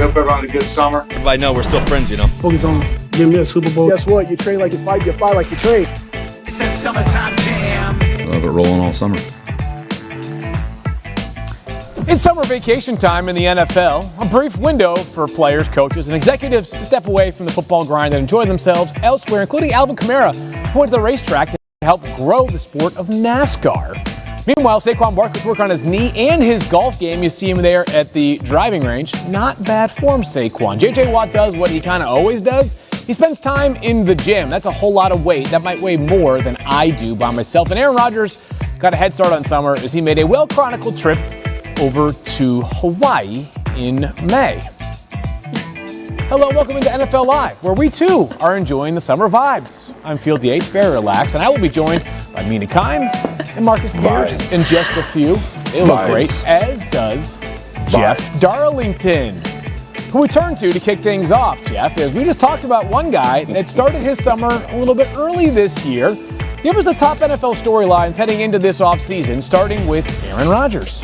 Hope everyone had a good summer. Everybody know we're still friends, you know. Focus on give me a Super Bowl. Guess what? You train like you fight like you train. It's a summertime jam. Love it rolling all summer. It's summer vacation time in the NFL, a brief window for players, coaches, and executives to step away from the football grind and enjoy themselves elsewhere, including Alvin Kamara, who went to the racetrack to help grow the sport of NASCAR. Meanwhile, Saquon Barkley's work on his knee and his golf game. You see him there at the driving range. Not bad form, Saquon. J.J. Watt does what he kind of always does. He spends time in the gym. That's a whole lot of weight. That might weigh more than I do by myself. And Aaron Rodgers got a head start on summer as he made a well-chronicled trip over to Hawaii in May. Hello, welcome into NFL Live, where we too are enjoying the summer vibes. I'm Field Yates, very relaxed, and I will be joined by Mina Kime and Marcus Pierce in just a few. They look great, as does Jeff Darlington, who we turn to kick things off, Jeff, as we just talked about one guy that started his summer a little bit early this year. Give us the top NFL storylines heading into this offseason, starting with Aaron Rodgers.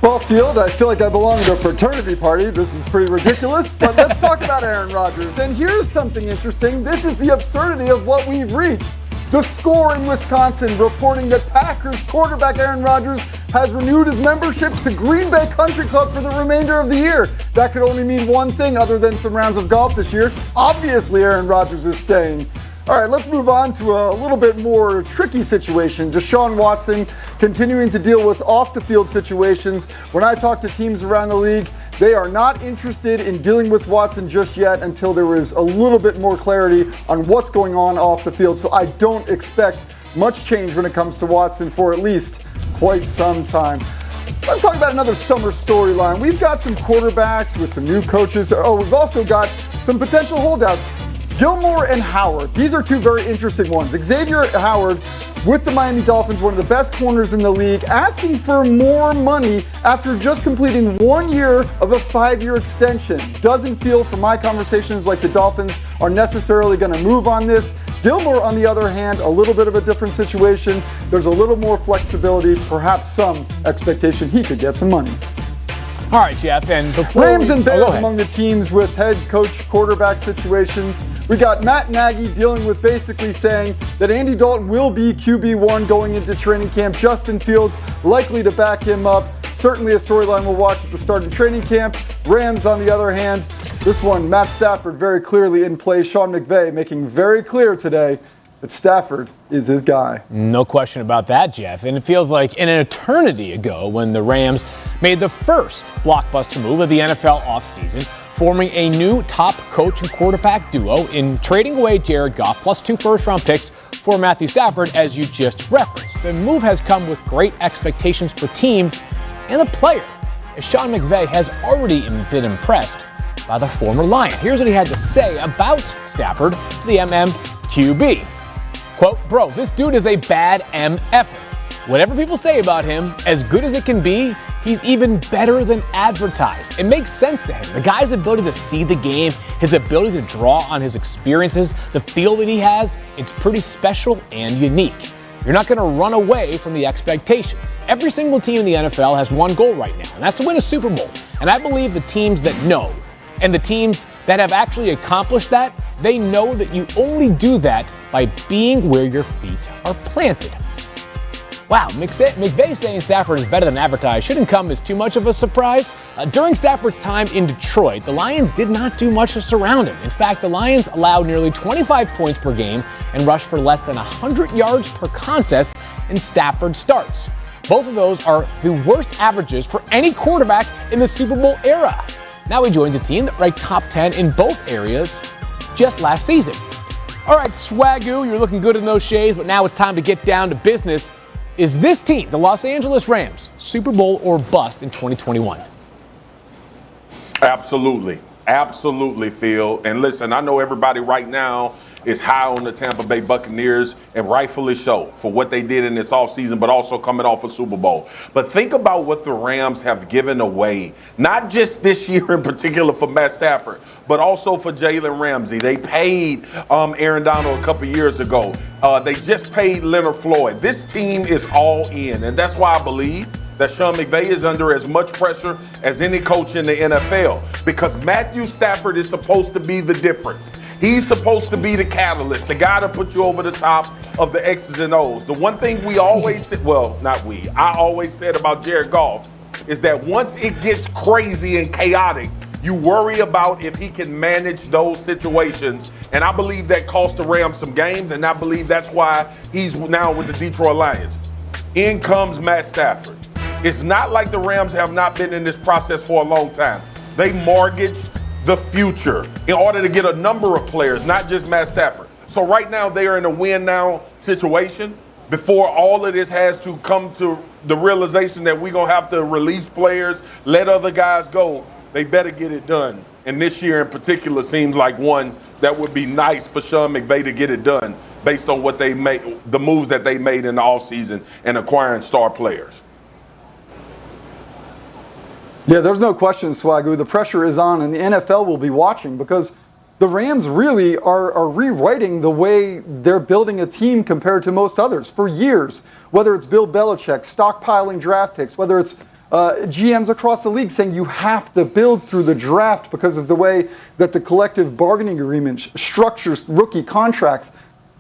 Well, Field, I feel like I belong to a fraternity party. This is pretty ridiculous, but let's talk about Aaron Rodgers. And here's something interesting. This is the absurdity of what we've reached. The Score in Wisconsin reporting that Packers quarterback Aaron Rodgers has renewed his membership to Green Bay Country Club for the remainder of the year. That could only mean one thing other than some rounds of golf this year. Obviously, Aaron Rodgers is staying. All right, let's move on to a little bit more tricky situation. Deshaun Watson continuing to deal with off-the-field situations. When I talk to teams around the league, they are not interested in dealing with Watson just yet until there is a little bit more clarity on what's going on off the field. So I don't expect much change when it comes to Watson for at least quite some time. Let's talk about another summer storyline. We've got some quarterbacks with some new coaches. Oh, we've also got some potential holdouts. Gilmore and Howard. These are two very interesting ones. Xavier Howard with the Miami Dolphins, one of the best corners in the league, asking for more money after just completing 1 year of a 5-year extension. Doesn't feel from my conversations like the Dolphins are necessarily going to move on this. Gilmore, on the other hand, a little bit of a different situation. There's a little more flexibility, perhaps some expectation he could get some money. All right, Jeff, and before Rams and Bears among the teams with head coach quarterback situations. We got Matt Nagy dealing with basically saying that Andy Dalton will be QB1 going into training camp. Justin Fields likely to back him up. Certainly a storyline we'll watch at the start of training camp. Rams, on the other hand, this one, Matt Stafford very clearly in play. Sean McVay making very clear today that Stafford is his guy. No question about that, Jeff. And it feels like an eternity ago when the Rams made the first blockbuster move of the NFL offseason, forming a new top coach and quarterback duo in trading away Jared Goff plus 2 first-round picks for Matthew Stafford, as you just referenced. The move has come with great expectations for team and the player, as Sean McVay has already been impressed by the former Lion. Here's what he had to say about Stafford to the MMQB. Quote, "Bro, this dude is a bad MFer. Whatever people say about him, as good as it can be, he's even better than advertised. It makes sense to him. The guy's ability to see the game, his ability to draw on his experiences, the feel that he has, it's pretty special and unique. You're not going to run away from the expectations. Every single team in the NFL has one goal right now, and that's to win a Super Bowl. And I believe the teams that know, and the teams that have actually accomplished that, they know that you only do that by being where your feet are planted." Wow, McVay saying Stafford is better than advertised shouldn't come as too much of a surprise. During Stafford's time in Detroit, the Lions did not do much to surround him. In fact, the Lions allowed nearly 25 points per game and rushed for less than 100 yards per contest in Stafford starts. Both of those are the worst averages for any quarterback in the Super Bowl era. Now he joins a team that ranked top 10 in both areas just last season. All right, Swagoo, you're looking good in those shades, but now it's time to get down to business. Is this team, the Los Angeles Rams, Super Bowl or bust in 2021? Absolutely. Absolutely, Phil. And listen, I know everybody right now is high on the Tampa Bay Buccaneers, and rightfully so, for what they did in this offseason, but also coming off a Super Bowl. But think about what the Rams have given away, not just this year in particular for Matt Stafford, but also for Jalen Ramsey. They paid Aaron Donald a couple years ago. They just paid Leonard Floyd. This team is all in, and that's why I believe that Sean McVay is under as much pressure as any coach in the NFL, because Matthew Stafford is supposed to be the difference. He's supposed to be the catalyst, the guy to put you over the top of the X's and O's. The one thing we always said, well, not we, I always said about Jared Goff is that once it gets crazy and chaotic, you worry about if he can manage those situations. And I believe that cost the Rams some games, and I believe that's why he's now with the Detroit Lions. In comes Matt Stafford. It's not like the Rams have not been in this process for a long time. They mortgaged the future in order to get a number of players, not just Matt Stafford. So right now they are in a win now situation before all of this has to come to the realization that we're going to have to release players, let other guys go. They better get it done. And this year in particular seems like one that would be nice for Sean McVay to get it done based on what they made, the moves that they made in the offseason and acquiring star players. Yeah, there's no question, Swagoo. The pressure is on, and the NFL will be watching because the Rams really are rewriting the way they're building a team compared to most others for years. Whether it's Bill Belichick stockpiling draft picks, whether it's GMs across the league saying you have to build through the draft because of the way that the collective bargaining agreement structures rookie contracts.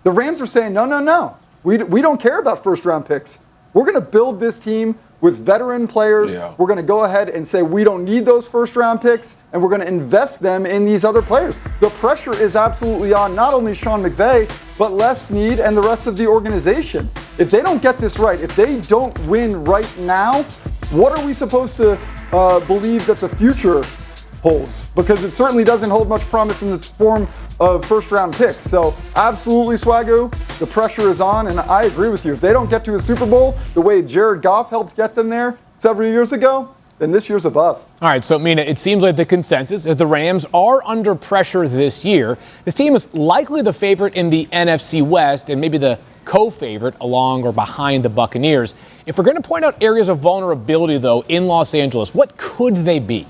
The Rams are saying, no. We don't care about first-round picks. We're going to build this team with veteran players. Yeah. We're going to go ahead and say we don't need those first-round picks, and we're going to invest them in these other players. The pressure is absolutely on not only Sean McVay, but Les Snead and the rest of the organization. If they don't get this right, if they don't win right now, what are we supposed to believe that the future holds? Because it certainly doesn't hold much promise in the form of first-round picks. So absolutely, Swagoo, the pressure is on, and I agree with you. If they don't get to a Super Bowl the way Jared Goff helped get them there several years ago, then this year's a bust. All right, so Mina, it seems like the consensus is the Rams are under pressure this year. This team is likely the favorite in the NFC West and maybe the co-favorite along or behind the Buccaneers. If we're going to point out areas of vulnerability, though, in Los Angeles, what could they be?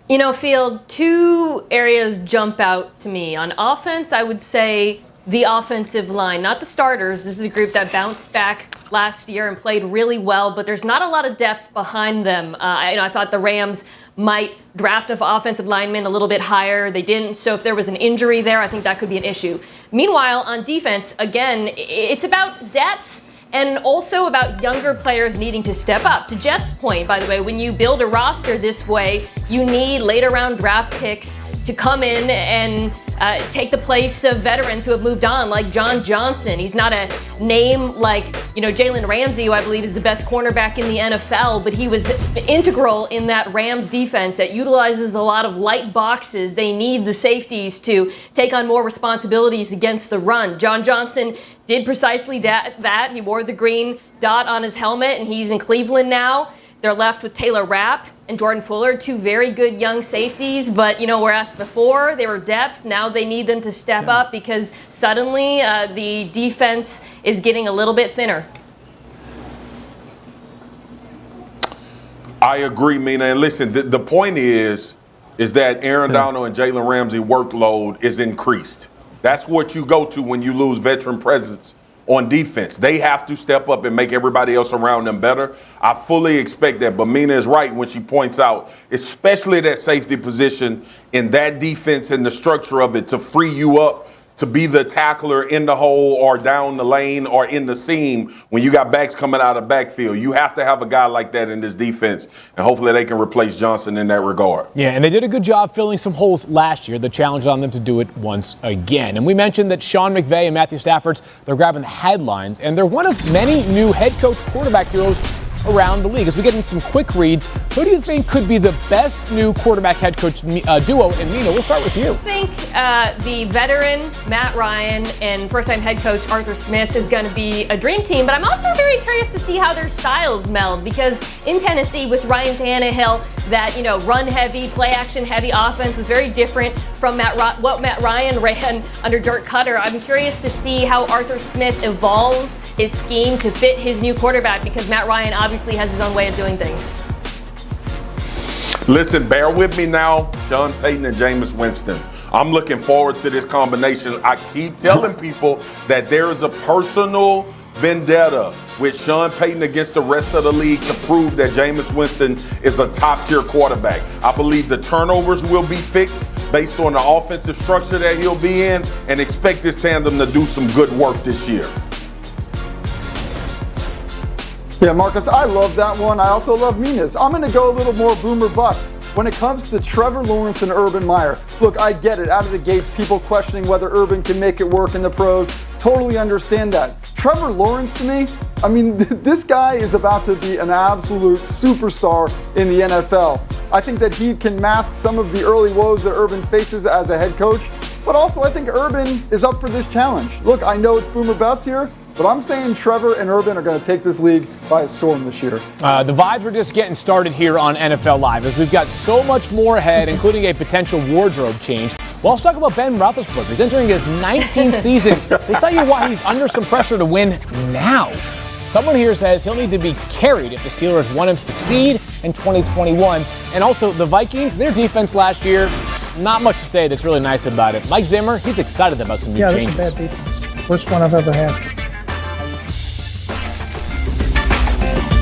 You know, Field, two areas jump out to me. On offense, I would say the offensive line, not the starters. This is a group that bounced back last year and played really well, but there's not a lot of depth behind them. I thought the Rams might draft an offensive lineman a little bit higher. They didn't, so if there was an injury there, I think that could be an issue. Meanwhile, on defense, again, it's about depth and also about younger players needing to step up. To Jeff's point, by the way, when you build a roster this way, you need later round draft picks to come in and take the place of veterans who have moved on, like John Johnson. He's not a name like, Jalen Ramsey, who I believe is the best cornerback in the NFL, but he was integral in that Rams defense that utilizes a lot of light boxes. They need the safeties to take on more responsibilities against the run. John Johnson did precisely that. He wore the green dot on his helmet, and he's in Cleveland now. They're left with Taylor Rapp and Jordan Fuller, two very good young safeties. But, whereas before they were depth, now they need them to step up because suddenly the defense is getting a little bit thinner. I agree, Mina. And listen, the point is that Aaron Donald and Jalen Ramsey workload is increased. That's what you go to when you lose veteran presence on defense. They have to step up and make everybody else around them better. I fully expect that. But Mina is right when she points out, especially that safety position in that defense and the structure of it to free you up to be the tackler in the hole or down the lane or in the seam when you got backs coming out of backfield. You have to have a guy like that in this defense, and hopefully they can replace Johnson in that regard. Yeah, and they did a good job filling some holes last year. The challenge on them to do it once again. And we mentioned that Sean McVay and Matthew Stafford, they're grabbing the headlines, and they're one of many new head coach quarterback duos around the league. As we get into some quick reads, who do you think could be the best new quarterback head coach duo? And Nina, we'll start with you. I think the veteran Matt Ryan and first-time head coach Arthur Smith is going to be a dream team, but I'm also very curious to see how their styles meld because in Tennessee with Ryan Tannehill, that run-heavy, play-action-heavy offense was very different from what Matt Ryan ran under Dirk Cutter. I'm curious to see how Arthur Smith evolves his scheme to fit his new quarterback because Matt Ryan obviously has his own way of doing things. Listen, bear with me now, Sean Payton and Jameis Winston. I'm looking forward to this combination. I keep telling people that there is a personal vendetta with Sean Payton against the rest of the league to prove that Jameis Winston is a top-tier quarterback. I believe the turnovers will be fixed based on the offensive structure that he'll be in, and expect this tandem to do some good work this year. Yeah, Marcus, I love that one. I also love Mina's. I'm going to go a little more boomer bust when it comes to Trevor Lawrence and Urban Meyer. Look, I get it. Out of the gates, people questioning whether Urban can make it work in the pros. Totally understand that. Trevor Lawrence, to me, I mean, this guy is about to be an absolute superstar in the NFL. I think that he can mask some of the early woes that Urban faces as a head coach, but also I think Urban is up for this challenge. Look, I know it's boomer bust here, but I'm saying Trevor and Urban are going to take this league by a storm this year. The vibes are just getting started here on NFL Live, as we've got so much more ahead, including a potential wardrobe change. Well, let's talk about Ben Roethlisberger. He's entering his 19th season. We'll tell you why he's under some pressure to win now. Someone here says he'll need to be carried if the Steelers want him to succeed in 2021. And also, the Vikings, their defense last year, not much to say that's really nice about it. Mike Zimmer, he's excited about some new changes. Yeah, this is a bad defense. Worst one I've ever had.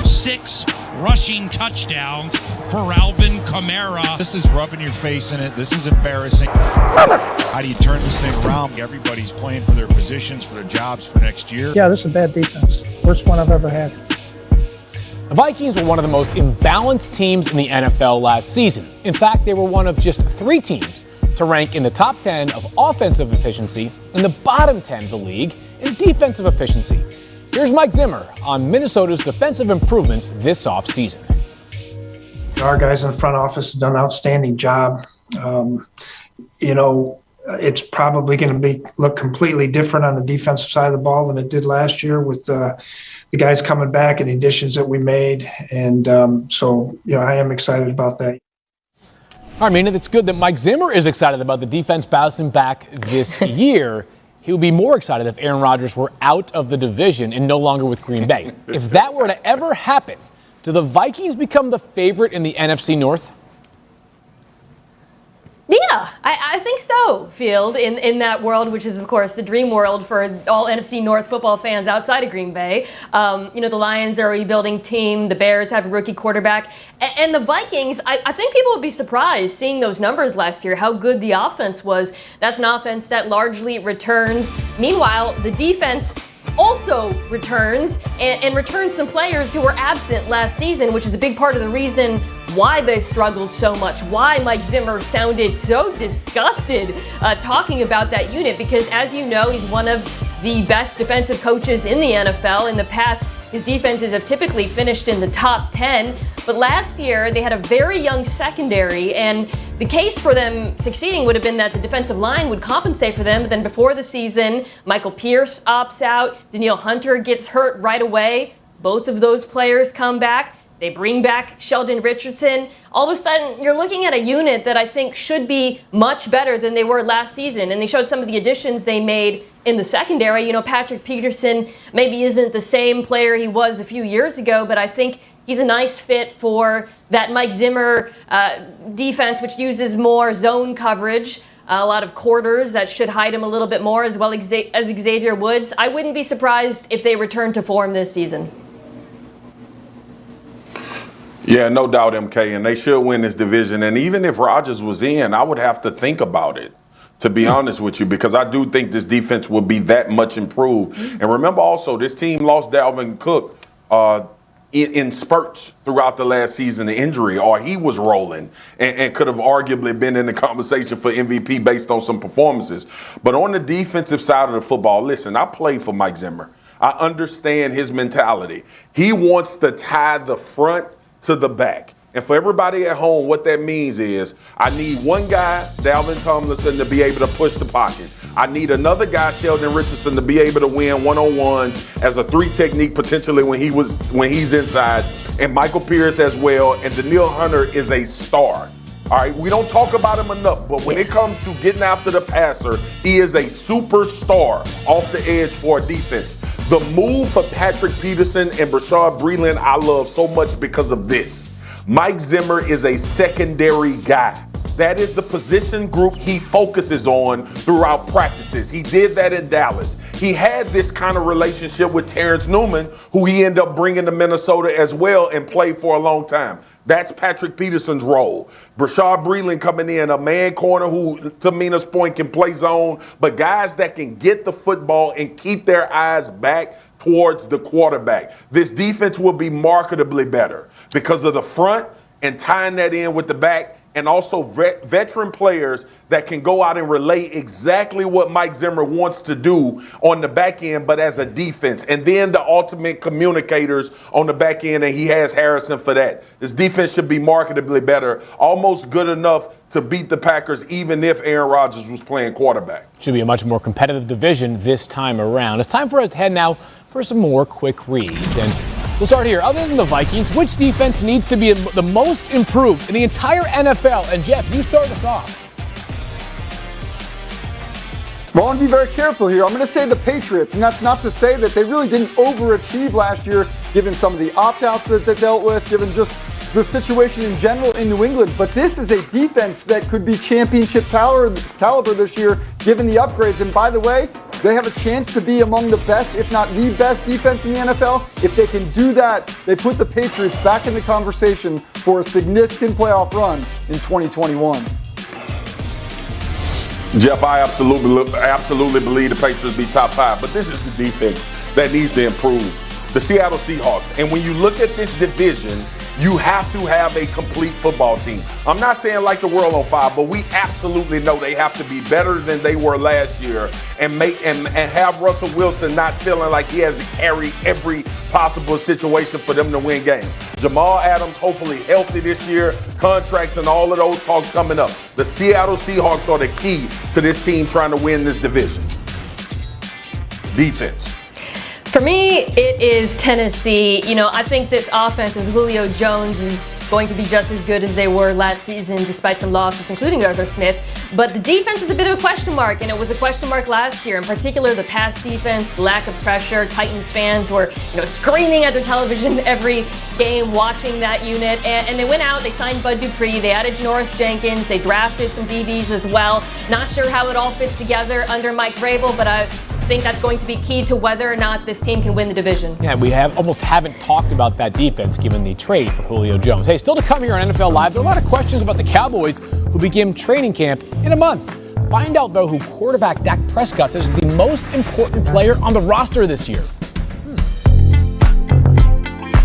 6 rushing touchdowns for Alvin Kamara. This is rubbing your face in it. This is embarrassing. How do you turn this thing around? Everybody's playing for their positions, for their jobs for next year. Yeah, this is a bad defense. Worst one I've ever had. The Vikings were one of the most imbalanced teams in the NFL last season. In fact, they were one of just 3 teams to rank in the top 10 of offensive efficiency and the bottom 10 of the league in defensive efficiency. Here's Mike Zimmer on Minnesota's defensive improvements this offseason. Our guys in the front office have done an outstanding job. It's probably going to look completely different on the defensive side of the ball than it did last year with the guys coming back and the additions that we made. And I am excited about that. All right, Mina, it's good that Mike Zimmer is excited about the defense bouncing back this year. He would be more excited if Aaron Rodgers were out of the division and no longer with Green Bay. If that were to ever happen, do the Vikings become the favorite in the NFC North? Yeah, I think so, Field, in that world, which is, of course, the dream world for all NFC North football fans outside of Green Bay. The Lions are a rebuilding team. The Bears have a rookie quarterback. And the Vikings, I think people would be surprised seeing those numbers last year, how good the offense was. That's an offense that largely returns. Meanwhile, the defense also returns and returns some players who were absent last season, which is a big part of the reason why they struggled so much, why Mike Zimmer sounded so disgusted talking about that unit, because as you know, he's one of the best defensive coaches in the NFL. In the past, his defenses have typically finished in the top 10, but last year they had a very young secondary, and the case for them succeeding would have been that the defensive line would compensate for them, but then before the season, Michael Pierce opts out, Danielle Hunter gets hurt right away, both of those players come back. They bring back Sheldon Richardson. All of a sudden, you're looking at a unit that I think should be much better than they were last season. And they showed some of the additions they made in the secondary. Patrick Peterson maybe isn't the same player he was a few years ago, but I think he's a nice fit for that Mike Zimmer defense, which uses more zone coverage. A lot of quarters that should hide him a little bit more, as well as Xavier Woods. I wouldn't be surprised if they return to form this season. Yeah, no doubt, MK, and they should win this division. And even if Rodgers was in, I would have to think about it, to be honest with you, because I do think this defense will be that much improved. And remember also, this team lost Dalvin Cook in spurts throughout the last season, the injury, or he was rolling and could have arguably been in the conversation for MVP based on some performances. But on the defensive side of the football, listen, I played for Mike Zimmer. I understand his mentality. He wants to tie the front to the back. And for everybody at home, what that means is I need one guy, Dalvin Tomlinson, to be able to push the pocket. I need another guy, Sheldon Richardson, to be able to win one-on-ones as a 3 technique potentially when he's inside, and Michael Pierce as well. And Danielle Hunter is a star. All right, we don't talk about him enough, but when it comes to getting after the passer, he is a superstar off the edge for a defense. The move for Patrick Peterson and Bashaud Breeland I love so much because of this. Mike Zimmer is a secondary guy. That is the position group he focuses on throughout practices. He did that in Dallas. He had this kind of relationship with Terrence Newman, who he ended up bringing to Minnesota as well and played for a long time. That's Patrick Peterson's role. Brashad Breeland coming in, a man corner who, to Mina's point, can play zone, but guys that can get the football and keep their eyes back towards the quarterback. This defense will be marketably better because of the front and tying that in with the back, and also veteran players that can go out and relay exactly what Mike Zimmer wants to do on the back end, but as a defense. And then the ultimate communicators on the back end, and he has Harrison for that. This defense should be marketably better, almost good enough to beat the Packers, even if Aaron Rodgers was playing quarterback. Should be a much more competitive division this time around. It's time for us to head now for some more quick reads. And we'll start here. Other than the Vikings, which defense needs to be the most improved in the entire NFL? And Jeff, you start us off. Well, I want to be very careful here. I'm going to say the Patriots, and that's not to say that they really didn't overachieve last year, given some of the opt-outs that they dealt with, given just the situation in general in New England. But this is a defense that could be championship caliber this year, given the upgrades. And by the way, they have a chance to be among the best, if not the best defense in the NFL. If they can do that, they put the Patriots back in the conversation for a significant playoff run in 2021. Jeff, I absolutely believe the Patriots be top 5, but this is the defense that needs to improve. The Seattle Seahawks. And when you look at this division, you have to have a complete football team. I'm not saying like the world on fire, but we absolutely know they have to be better than they were last year and have Russell Wilson not feeling like he has to carry every possible situation for them to win games. Jamal Adams hopefully healthy this year, contracts and all of those talks coming up. The Seattle Seahawks are the key to this team trying to win this division. Defense. For me, it is Tennessee. I think this offense with Julio Jones is going to be just as good as they were last season, despite some losses, including Arthur Smith. But the defense is a bit of a question mark, and it was a question mark last year. In particular, the pass defense, lack of pressure. Titans fans were, screaming at their television every game, watching that unit. And they went out, they signed Bud Dupree, they added Janoris Jenkins, they drafted some DBs as well. Not sure how it all fits together under Mike Vrabel, but I think that's going to be key to whether or not this team can win the division. Yeah, we almost haven't talked about that defense given the trade for Julio Jones. Hey, still to come here on NFL Live, there are a lot of questions about the Cowboys who begin training camp in a month. Find out, though, who quarterback Dak Prescott says is the most important player on the roster this year.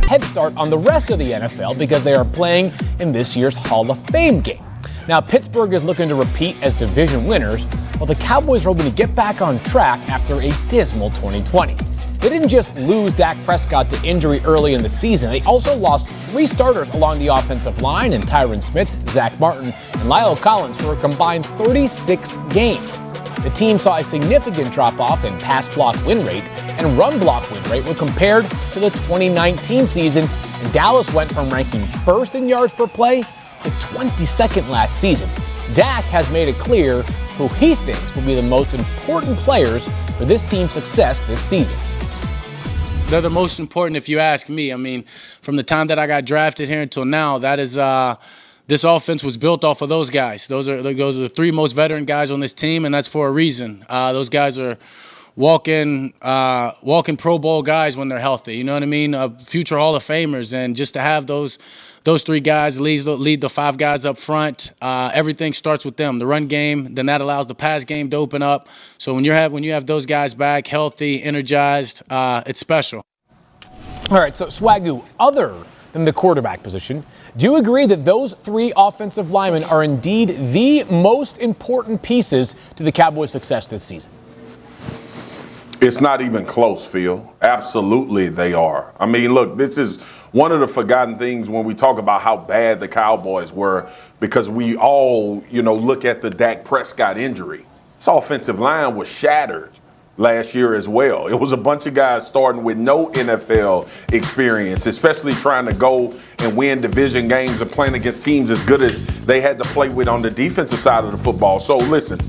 Head start on the rest of the NFL because they are playing in this year's Hall of Fame game. Now, Pittsburgh is looking to repeat as division winners, while the Cowboys are hoping to get back on track after a dismal 2020. They didn't just lose Dak Prescott to injury early in the season, they also lost 3 starters along the offensive line in Tyron Smith, Zach Martin, and Lyle Collins for a combined 36 games. The team saw a significant drop-off in pass block win rate and run block win rate when compared to the 2019 season, and Dallas went from ranking first in yards per play to 22nd last season. Dak has made it clear who he thinks will be the most important players for this team's success this season. They're the most important if you ask me. I mean, from the time that I got drafted here until now, that is this offense was built off of those guys. Those are the 3 most veteran guys on this team, and that's for a reason. Those guys are walking Pro Bowl guys when they're healthy. You know what I mean? Future Hall of Famers, and just to have those 3 guys lead the 5 guys up front. Everything starts with them. The run game, then that allows the pass game to open up. So when you have those guys back, healthy, energized, it's special. All right, so Swagoo, other than the quarterback position, do you agree that those 3 offensive linemen are indeed the most important pieces to the Cowboys' success this season? It's not even close, Phil. Absolutely they are. I mean, look, this is one of the forgotten things when we talk about how bad the Cowboys were, because we all, look at the Dak Prescott injury. This offensive line was shattered last year as well. It was a bunch of guys starting with no NFL experience, especially trying to go and win division games and playing against teams as good as they had to play with on the defensive side of the football. So listen,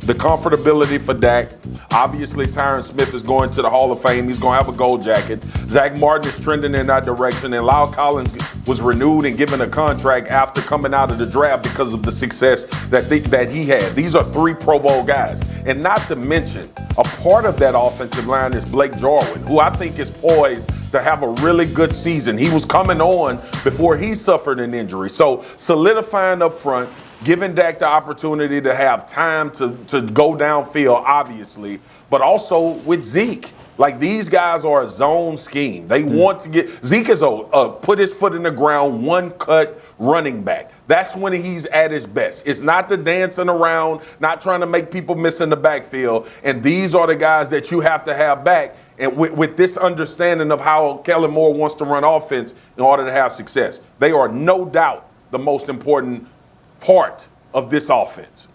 the comfortability for Dak. Obviously, Tyron Smith is going to the Hall of Fame. He's going to have a gold jacket. Zach Martin is trending in that direction. And Lyle Collins was renewed and given a contract after coming out of the draft because of the success that he had. These are 3 Pro Bowl guys. And not to mention, a part of that offensive line is Blake Jarwin, who I think is poised to have a really good season. He was coming on before he suffered an injury. So solidifying up front, giving Dak the opportunity to have time to go downfield, obviously, but also with Zeke. Like, these guys are a zone scheme. They want to get – Zeke is a put his foot in the ground, one-cut running back. That's when he's at his best. It's not the dancing around, not trying to make people miss in the backfield. And these are the guys that you have to have back. And with this understanding of how Kellen Moore wants to run offense in order to have success, they are no doubt the most important part of this offense.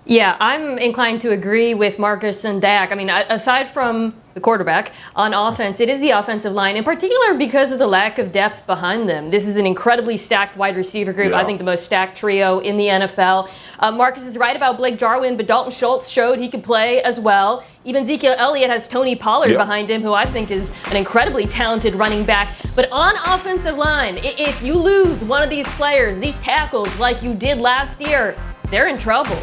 Yeah, I'm inclined to agree with Marcus and Dak. I mean, aside from the quarterback, on offense, it is the offensive line, in particular because of the lack of depth behind them. This is an incredibly stacked wide receiver group. Yeah. I think the most stacked trio in the NFL. Marcus is right about Blake Jarwin, but Dalton Schultz showed he could play as well. Even Ezekiel Elliott has Tony Pollard behind him, who I think is an incredibly talented running back. But on offensive line, if you lose one of these players, these tackles, like you did last year, they're in trouble.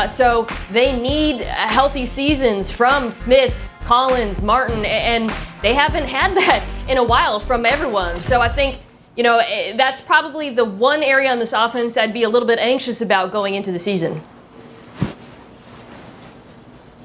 So they need healthy seasons from Smith, Collins, Martin, and they haven't had that in a while from everyone. So I think, that's probably the one area on this offense I'd be a little bit anxious about going into the season.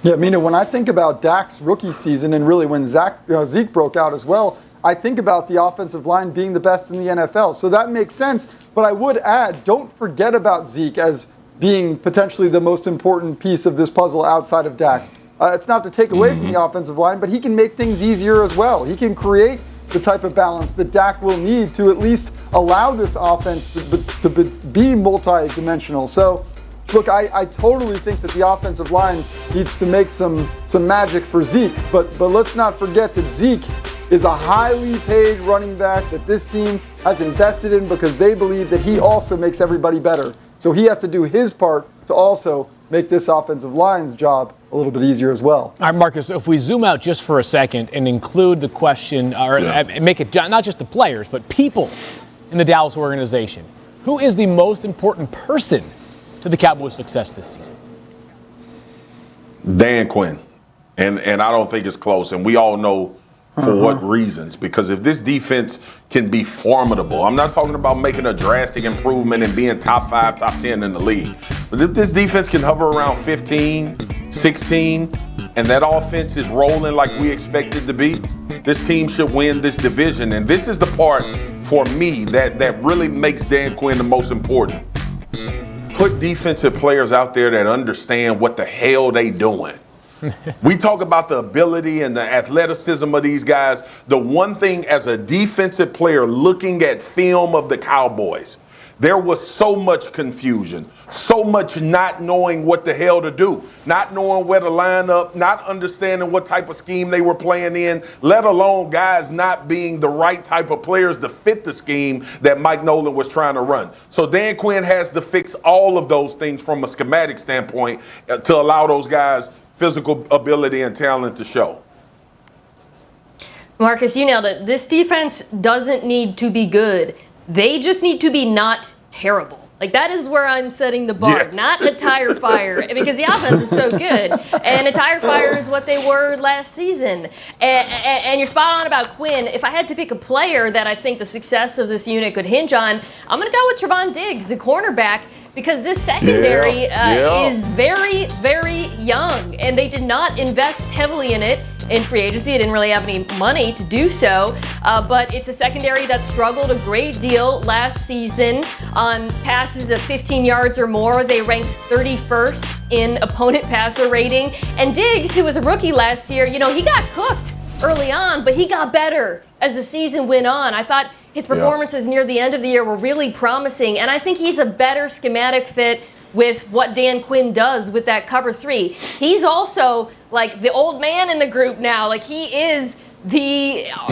Yeah, Mina, when I think about Dak's rookie season and really when Zeke broke out as well, I think about the offensive line being the best in the NFL. So that makes sense. But I would add, don't forget about Zeke as being potentially the most important piece of this puzzle outside of Dak. It's not to take away from the offensive line, but he can make things easier as well. He can create the type of balance that Dak will need to at least allow this offense to be multi-dimensional. So, look, I totally think that the offensive line needs to make some magic for Zeke, but let's not forget that Zeke is a highly paid running back that this team has invested in because they believe that he also makes everybody better. So he has to do his part to also make this offensive line's job a little bit easier as well. All right, Marcus, if we zoom out just for a second and include the question, or make it not just the players, but people in the Dallas organization, who is the most important person to the Cowboys' success this season? Dan Quinn. And I don't think it's close. And we all know for what reasons. Because if this defense can be formidable, I'm not talking about making a drastic improvement and being top 5, top 10 in the league. But if this defense can hover around 15, 16, and that offense is rolling like we expect it to be, this team should win this division. And this is the part for me that really makes Dan Quinn the most important. Put defensive players out there that understand what the hell they doing. We talk about the ability and the athleticism of these guys. The one thing as a defensive player looking at film of the Cowboys, there was so much confusion, so much not knowing what the hell to do, not knowing where to line up, not understanding what type of scheme they were playing in, let alone guys not being the right type of players to fit the scheme that Mike Nolan was trying to run. So Dan Quinn has to fix all of those things from a schematic standpoint to allow those guys physical ability and talent to show. Marcus, you nailed it. This defense doesn't need to be good. They just need to be not terrible. Like, that is where I'm setting the bar, Yes. not a tire fire, because the offense is so good. And a tire fire is what they were last season. And you're spot on about Quinn. If I had to pick a player that I think the success of this unit could hinge on, I'm going to go with Trevon Diggs, the cornerback, because this secondary is very, very young, and they did not invest heavily in it in free agency. They didn't really have any money to do so, but it's a secondary that struggled a great deal last season on passes of 15 yards or more. They ranked 31st in opponent passer rating, and Diggs, who was a rookie last year, he got cooked early on, but he got better as the season went on. I thought his performances near the end of the year were really promising, and I think he's a better schematic fit with what Dan Quinn does with that cover 3. He's also like the old man in the group now. Like, he is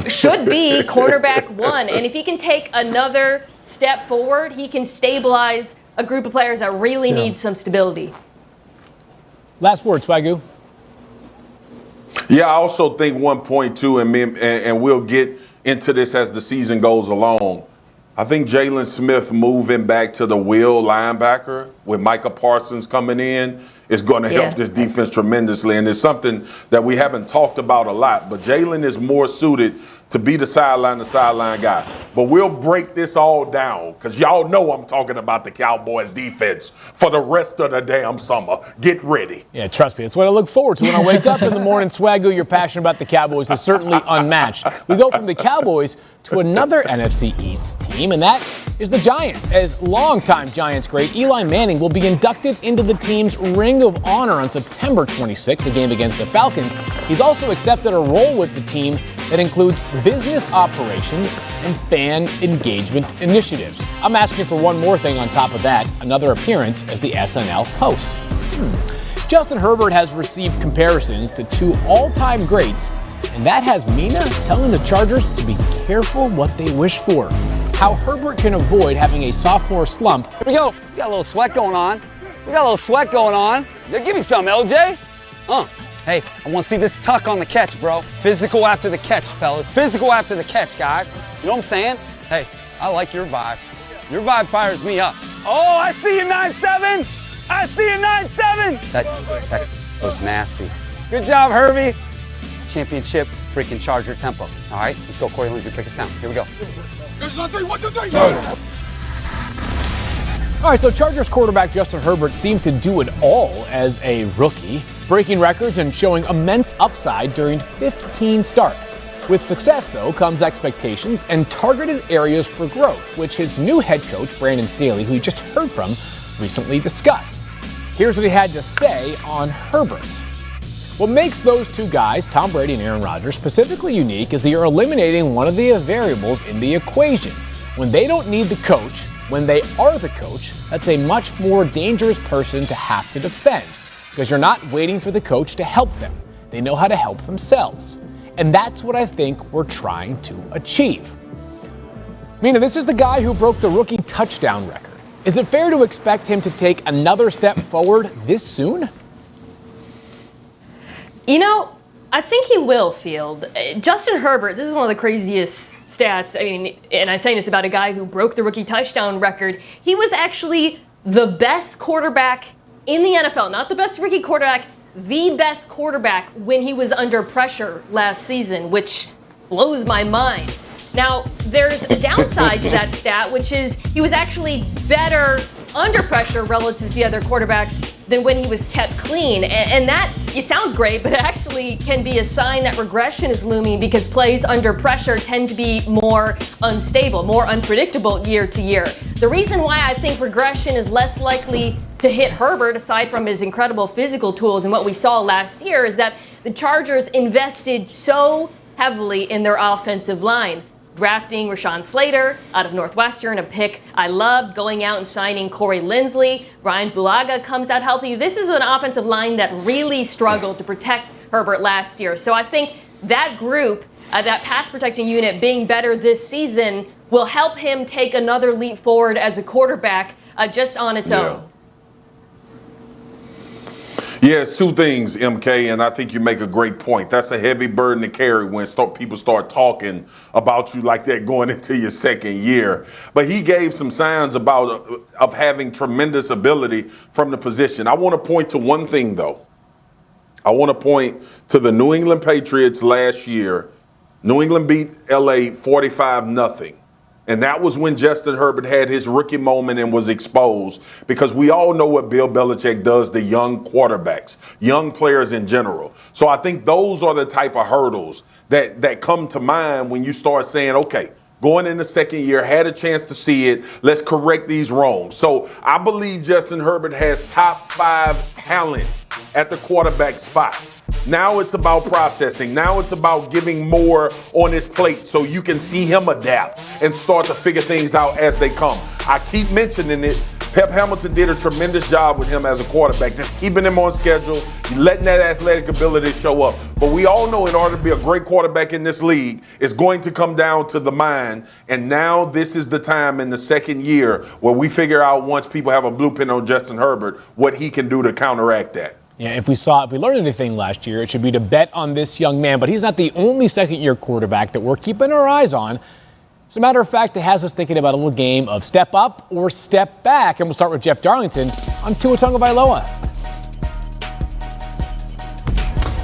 should be cornerback 1, and if he can take another step forward, he can stabilize a group of players that really need some stability. Last word, Swagoo. Yeah, I also think one point too, and we'll get into this as the season goes along. I think Jalen Smith moving back to the will linebacker with Micah Parsons coming in is going to help this defense tremendously. And it's something that we haven't talked about a lot, but Jalen is more suited to be the sideline guy. But we'll break this all down because y'all know I'm talking about the Cowboys defense for the rest of the damn summer. Get ready. Yeah, trust me. It's what I look forward to when I wake up in the morning. Swagoo, your passion about the Cowboys is certainly unmatched. We go from the Cowboys to another NFC East team, and that is the Giants. As longtime Giants great Eli Manning will be inducted into the team's Ring of Honor on September 26th, the game against the Falcons. He's also accepted a role with the team that includes business operations and fan engagement initiatives. I'm asking for one more thing on top of that, another appearance as the SNL host. Justin Herbert has received comparisons to two all-time greats, and that has Mina telling the Chargers to be careful what they wish for. How Herbert can avoid having a sophomore slump. Here we go. We got a little sweat going on. Give me some, LJ. Hey, I want to see this tuck on the catch, bro. Physical after the catch, fellas. Physical after the catch, guys. You know what I'm saying? Hey, I like your vibe. Your vibe fires me up. Oh, I see you, 9-7. That was nasty. Good job, Herbie. Championship freaking Charger tempo. All right, let's go. Corey Lindsey, pick us down. Here we go. All right, so Chargers quarterback Justin Herbert seemed to do it all as a rookie, breaking records and showing immense upside during 15 starts. With success, though, comes expectations and targeted areas for growth, which his new head coach, Brandon Staley, who you just heard from, recently discussed. Here's what he had to say on Herbert. What makes those two guys, Tom Brady and Aaron Rodgers, specifically unique is that you're eliminating one of the variables in the equation. When they don't need the coach, when they are the coach, that's a much more dangerous person to have to defend because you're not waiting for the coach to help them. They know how to help themselves. And that's what I think we're trying to achieve. Mina, this is the guy who broke the rookie touchdown record. Is it fair to expect him to take another step forward this soon? You know, I think he will, Field. Justin Herbert, this is one of the craziest stats. I mean, and I'm saying this about a guy who broke the rookie touchdown record. He was actually the best quarterback in the NFL, not the best rookie quarterback, the best quarterback when he was under pressure last season, which blows my mind. Now, there's a downside to that stat, which is he was actually better under pressure relative to the other quarterbacks than when he was kept clean. And that, it sounds great, but it actually can be a sign that regression is looming because plays under pressure tend to be more unstable, more unpredictable year to year. The reason why I think regression is less likely to hit Herbert, aside from his incredible physical tools and what we saw last year, is that the Chargers invested so heavily in their offensive line. Drafting Rashawn Slater out of Northwestern, a pick I loved, going out and signing Corey Linsley. Brian Bulaga comes out healthy. This is an offensive line that really struggled to protect Herbert last year. So I think that group, that pass protecting unit being better this season will help him take another leap forward as a quarterback just on its own. Yeah, it's two things, MK, and I think you make a great point. That's a heavy burden to carry when people start talking about you like that going into your second year. But he gave some signs of having tremendous ability from the position. I want to point to one thing, though. I want to point to the New England Patriots last year. New England beat LA 45-0. And that was when Justin Herbert had his rookie moment and was exposed, because we all know what Bill Belichick does to young quarterbacks, young players in general. So I think those are the type of hurdles that come to mind when you start saying, okay, going in the second year, had a chance to see it, let's correct these wrongs. So I believe Justin Herbert has top 5 talent at the quarterback spot. Now it's about processing. Now it's about giving more on his plate so you can see him adapt and start to figure things out as they come. I keep mentioning it. Pep Hamilton did a tremendous job with him as a quarterback, just keeping him on schedule, letting that athletic ability show up. But we all know in order to be a great quarterback in this league, it's going to come down to the mind. And now this is the time in the second year where we figure out, once people have a blueprint on Justin Herbert, what he can do to counteract that. Yeah, if we learned anything last year, it should be to bet on this young man. But he's not the only second-year quarterback that we're keeping our eyes on. As a matter of fact, it has us thinking about a little game of step up or step back. And we'll start with Jeff Darlington on Tua Tagovailoa.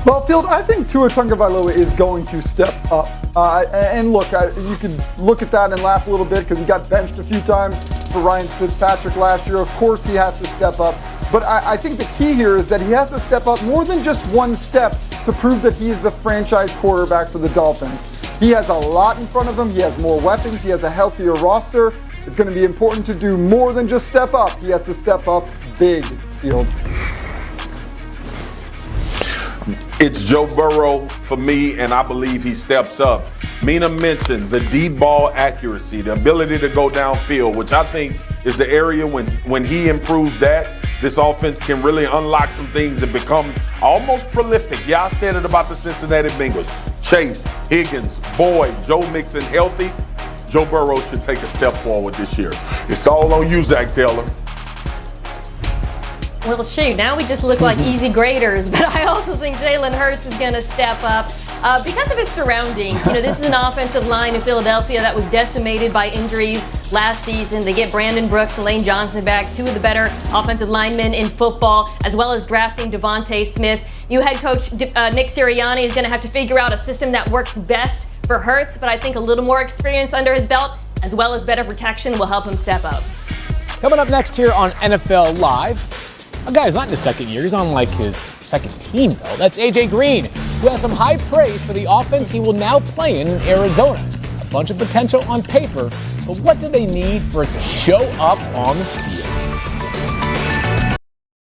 Well, Field, I think Tua Tagovailoa is going to step up. And look, you could look at that and laugh a little bit because he got benched a few times for Ryan Fitzpatrick last year. Of course he has to step up. But I think the key here is that he has to step up more than just one step to prove that he is the franchise quarterback for the Dolphins. He has a lot in front of him. He has more weapons. He has a healthier roster. It's going to be important to do more than just step up. He has to step up big, Field. It's Joe Burrow for me, and I believe he steps up. Mina mentions the deep ball accuracy, the ability to go downfield, which I think is the area when he improves that, this offense can really unlock some things and become almost prolific. Yeah, I said it about the Cincinnati Bengals. Chase, Higgins, Boyd, Joe Mixon healthy. Joe Burrow should take a step forward this year. It's all on you, Zach Taylor. Well, shoot, now we just look like easy graders, but I also think Jalen Hurts is going to step up because of his surroundings. You know, this is an offensive line in Philadelphia that was decimated by injuries last season. They get Brandon Brooks and Lane Johnson back, two of the better offensive linemen in football, as well as drafting Devontae Smith. New head coach Nick Sirianni is going to have to figure out a system that works best for Hurts, but I think a little more experience under his belt, as well as better protection, will help him step up. Coming up next here on NFL Live, a guy who's not in his second year. He's on like his second team, though. That's A.J. Green, who has some high praise for the offense he will now play in Arizona. A bunch of potential on paper, but what do they need for it to show up on the field?